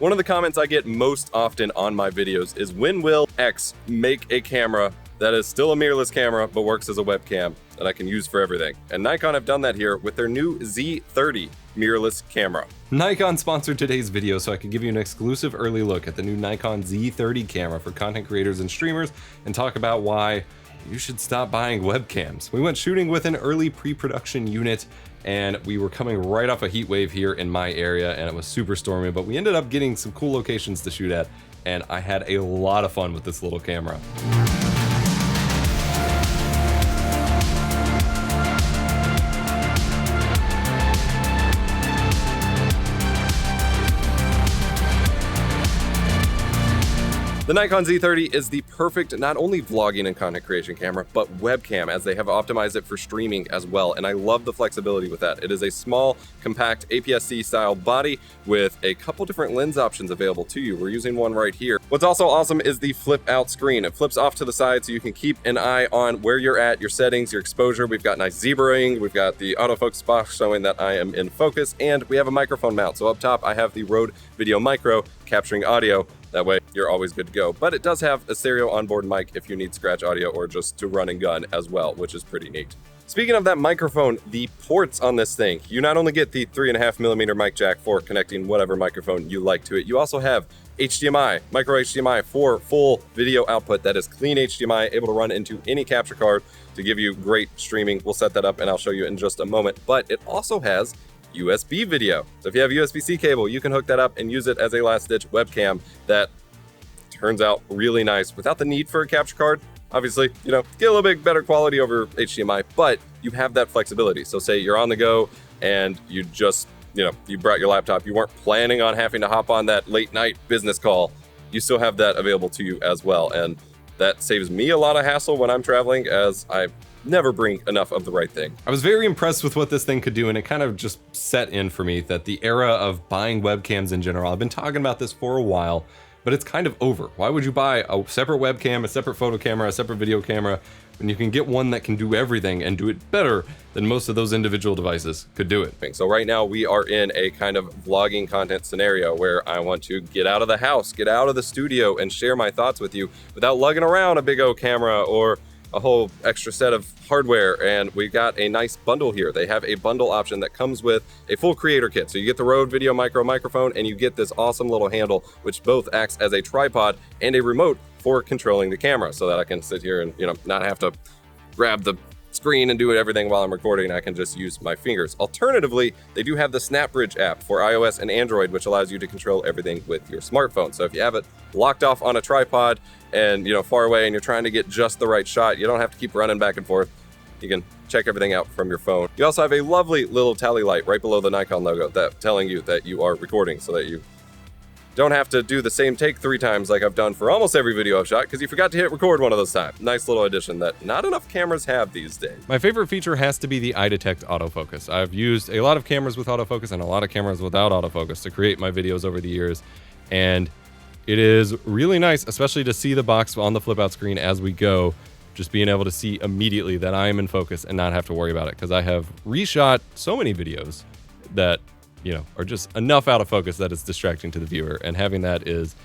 One of the comments I get most often on my videos is, when will X make a camera that is still a mirrorless camera but works as a webcam that I can use for everything? And Nikon have done that here with their new Z30 mirrorless camera. Nikon sponsored today's video so I could give you an exclusive early look at the new Nikon Z30 camera for content creators and streamers and talk about why you should stop buying webcams. We went shooting with an early pre-production unit and we were coming right off a heat wave here in my area and it was super stormy, but we ended up getting some cool locations to shoot at and I had a lot of fun with this little camera. The Nikon Z30 is the perfect not only vlogging and content creation camera, but webcam, as they have optimized it for streaming as well, and I love the flexibility with that. It is a small, compact APS-C style body with a couple different lens options available to you. We're using one right here. What's also awesome is the flip out screen. It flips off to the side so you can keep an eye on where you're at, your settings, your exposure. We've got nice zebraing, we've got the autofocus box showing that I am in focus, and we have a microphone mount. So up top I have the Rode Video Micro capturing audio. That way you're always good to go. But it does have a stereo onboard mic if you need scratch audio or just to run and gun as well, which is pretty neat. Speaking of that microphone, the ports on this thing, you not only get the 3.5mm mic jack for connecting whatever microphone you like to it, you also have HDMI, micro HDMI for full video output that is clean HDMI, able to run into any capture card to give you great streaming. We'll set that up and I'll show you in just a moment. But it also has USB video. So if you have USB-C cable, you can hook that up and use it as a last-ditch webcam that turns out really nice without the need for a capture card. Obviously, get a little bit better quality over HDMI, but you have that flexibility. So say you're on the go and you just, you brought your laptop, you weren't planning on having to hop on that late night business call, you still have that available to you as well. And that saves me a lot of hassle when I'm traveling, as I never bring enough of the right thing. I was very impressed with what this thing could do, and it kind of just set in for me that the era of buying webcams in general, I've been talking about this for a while, but it's kind of over. Why would you buy a separate webcam, a separate photo camera, a separate video camera, when you can get one that can do everything and do it better than most of those individual devices could do it? So right now we are in a kind of vlogging content scenario where I want to get out of the house, get out of the studio and share my thoughts with you without lugging around a big old camera or a whole extra set of hardware. And we got a nice bundle here. They have a bundle option that comes with a full creator kit. So you get the Rode Video Micro microphone and you get this awesome little handle, which both acts as a tripod and a remote for controlling the camera, so that I can sit here and not have to grab the screen and do everything while I'm recording. I can just use my fingers. Alternatively, they do have the SnapBridge app for iOS and Android, which allows you to control everything with your smartphone. So if you have it locked off on a tripod and far away and you're trying to get just the right shot, you don't have to keep running back and forth. You can check everything out from your phone. You also have a lovely little tally light right below the Nikon logo that telling you that you are recording, so that you don't have to do the same take 3 times like I've done for almost every video I've shot, because you forgot to hit record one of those times. Nice little addition that not enough cameras have these days. My favorite feature has to be the eye detect autofocus. I've used a lot of cameras with autofocus and a lot of cameras without autofocus to create my videos over the years, and it is really nice, especially to see the box on the flip out screen as we go, just being able to see immediately that I am in focus and not have to worry about it, because I have reshot so many videos that are just enough out of focus that it's distracting to the viewer, and having that is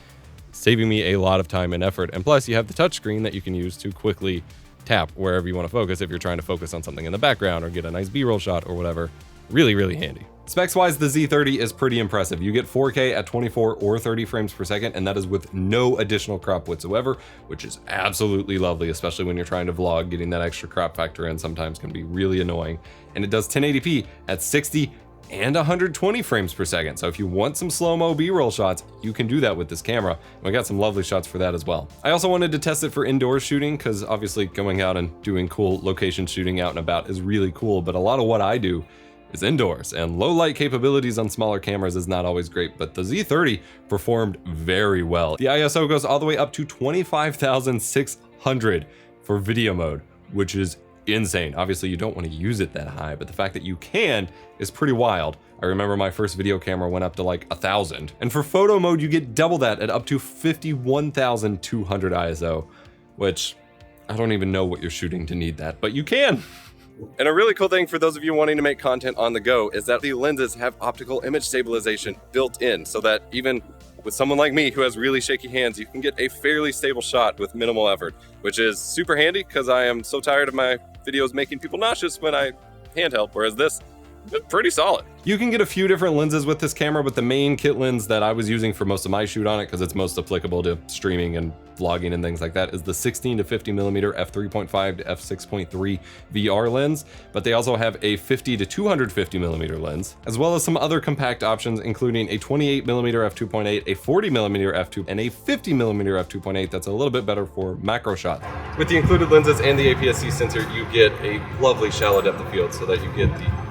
saving me a lot of time and effort. And plus you have the touch screen that you can use to quickly tap wherever you want to focus if you're trying to focus on something in the background or get a nice B-roll shot or whatever. Really, really handy. Specs wise, the Z30 is pretty impressive. You get 4K at 24 or 30 frames per second, and that is with no additional crop whatsoever, which is absolutely lovely, especially when you're trying to vlog. Getting that extra crop factor in sometimes can be really annoying. And it does 1080p at 60 and 120 frames per second. So if you want some slow-mo B-roll shots, you can do that with this camera. And we got some lovely shots for that as well. I also wanted to test it for indoor shooting, because obviously going out and doing cool location shooting out and about is really cool, but a lot of what I do is indoors, and low light capabilities on smaller cameras is not always great, but the Z30 performed very well. The ISO goes all the way up to 25,600 for video mode, which is insane. Obviously you don't want to use it that high, but the fact that you can is pretty wild. I remember my first video camera went up to like 1,000, and for photo mode you get double that at up to 51,200 ISO, which I don't even know what you're shooting to need that, but you can. And a really cool thing for those of you wanting to make content on the go is that the lenses have optical image stabilization built in, so that even with someone like me who has really shaky hands, you can get a fairly stable shot with minimal effort, which is super handy because I am so tired of my videos making people nauseous when I handheld, whereas this is pretty solid. You can get a few different lenses with this camera, but the main kit lens that I was using for most of my shoot on it, because it's most applicable to streaming and vlogging and things like that, is the 16 to 50 millimeter f3.5 to f6.3 VR lens. But they also have a 50 to 250 millimeter lens, as well as some other compact options, including a 28 millimeter f2.8, a 40 millimeter f2, and a 50 millimeter f2.8 that's a little bit better for macro shots. With the included lenses and the APS-C sensor, you get a lovely shallow depth of field so that you get the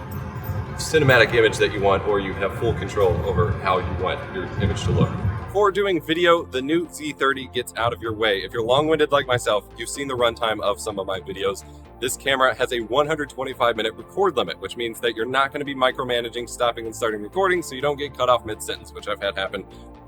cinematic image that you want, or you have full control over how you want your image to look. For doing video, the new Z30 gets out of your way. If you're long-winded like myself, you've seen the runtime of some of my videos. This camera has a 125-minute record limit, which means that you're not going to be micromanaging, stopping and starting recording, so you don't get cut off mid-sentence, which I've had happen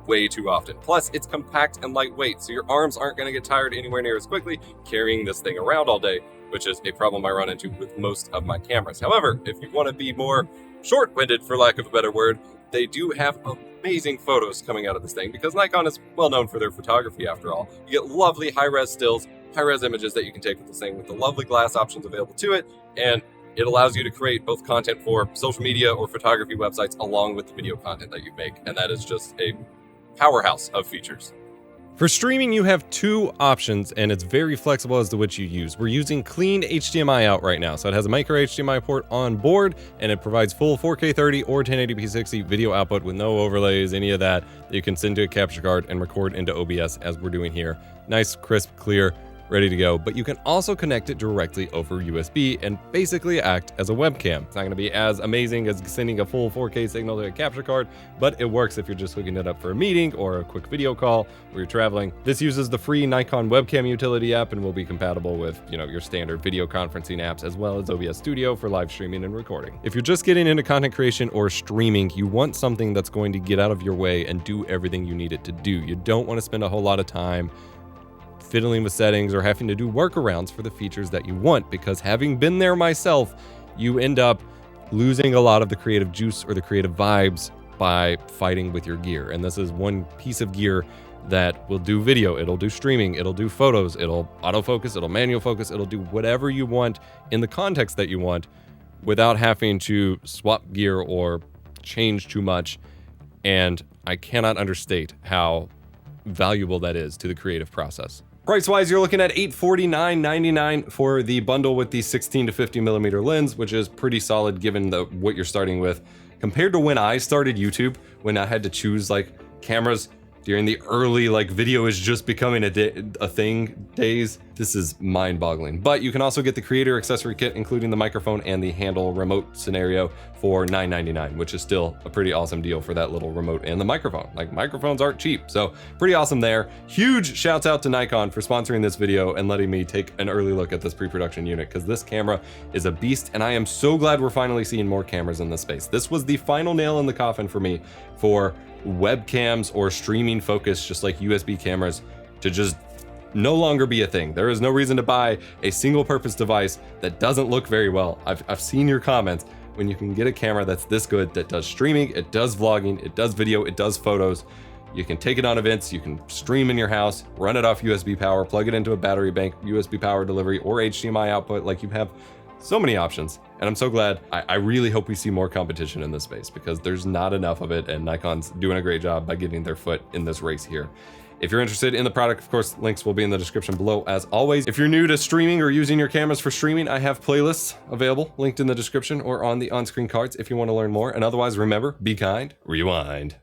way too often. Plus, it's compact and lightweight, so your arms aren't going to get tired anywhere near as quickly carrying this thing around all day, which is a problem I run into with most of my cameras. However, if you want to be more short-winded, for lack of a better word, they do have amazing photos coming out of this thing, because Nikon is well known for their photography after all. You get lovely high-res stills, high-res images that you can take with this thing with the lovely glass options available to it, and it allows you to create both content for social media or photography websites along with the video content that you make, and that is just a powerhouse of features. For streaming, you have two options, and it's very flexible as to which you use. We're using clean HDMI out right now, so it has a micro HDMI port on board, and it provides full 4K 30 or 1080p 60 video output with no overlays, any of that you can send to a capture card and record into OBS as we're doing here. Nice, crisp, clear, ready to go. But you can also connect it directly over USB and basically act as a webcam. It's not going to be as amazing as sending a full 4K signal to a capture card, but it works if you're just hooking it up for a meeting or a quick video call where you're traveling. This uses the free Nikon webcam utility app and will be compatible with, your standard video conferencing apps, as well as OBS Studio for live streaming and recording. If you're just getting into content creation or streaming, you want something that's going to get out of your way and do everything you need it to do. You don't want to spend a whole lot of time fiddling with settings or having to do workarounds for the features that you want, because having been there myself, you end up losing a lot of the creative juice or the creative vibes by fighting with your gear. And this is one piece of gear that will do video, it'll do streaming, it'll do photos, it'll autofocus, it'll manual focus, it'll do whatever you want in the context that you want without having to swap gear or change too much. And I cannot understate how valuable that is to the creative process. Price-wise, you're looking at $849.99 for the bundle with the 16 to 50 millimeter lens, which is pretty solid given what you're starting with. Compared to when I started YouTube, when I had to choose cameras during the early video is just becoming a thing days, this is mind-boggling. But you can also get the creator accessory kit, including the microphone and the handle remote scenario, for $9.99, which is still a pretty awesome deal for that little remote and the microphone. Microphones aren't cheap, so pretty awesome there. Huge shouts out to Nikon for sponsoring this video and letting me take an early look at this pre-production unit, because this camera is a beast, and I am so glad we're finally seeing more cameras in this space. This was the final nail in the coffin for me for webcams or streaming focus, just like USB cameras, to just no longer be a thing. There is no reason to buy a single purpose device that doesn't look very well. I've seen your comments. When you can get a camera that's this good, that does streaming, it does vlogging, it does video, it does photos, you can take it on events, you can stream in your house, run it off USB power, plug it into a battery bank, USB power delivery, or HDMI output. You have so many options, and I'm so glad. I really hope we see more competition in this space, because there's not enough of it, and Nikon's doing a great job by getting their foot in this race here. If you're interested in the product, of course, links will be in the description below as always. If you're new to streaming or using your cameras for streaming, I have playlists available, linked in the description or on the on-screen cards if you want to learn more. And otherwise, remember, be kind, rewind.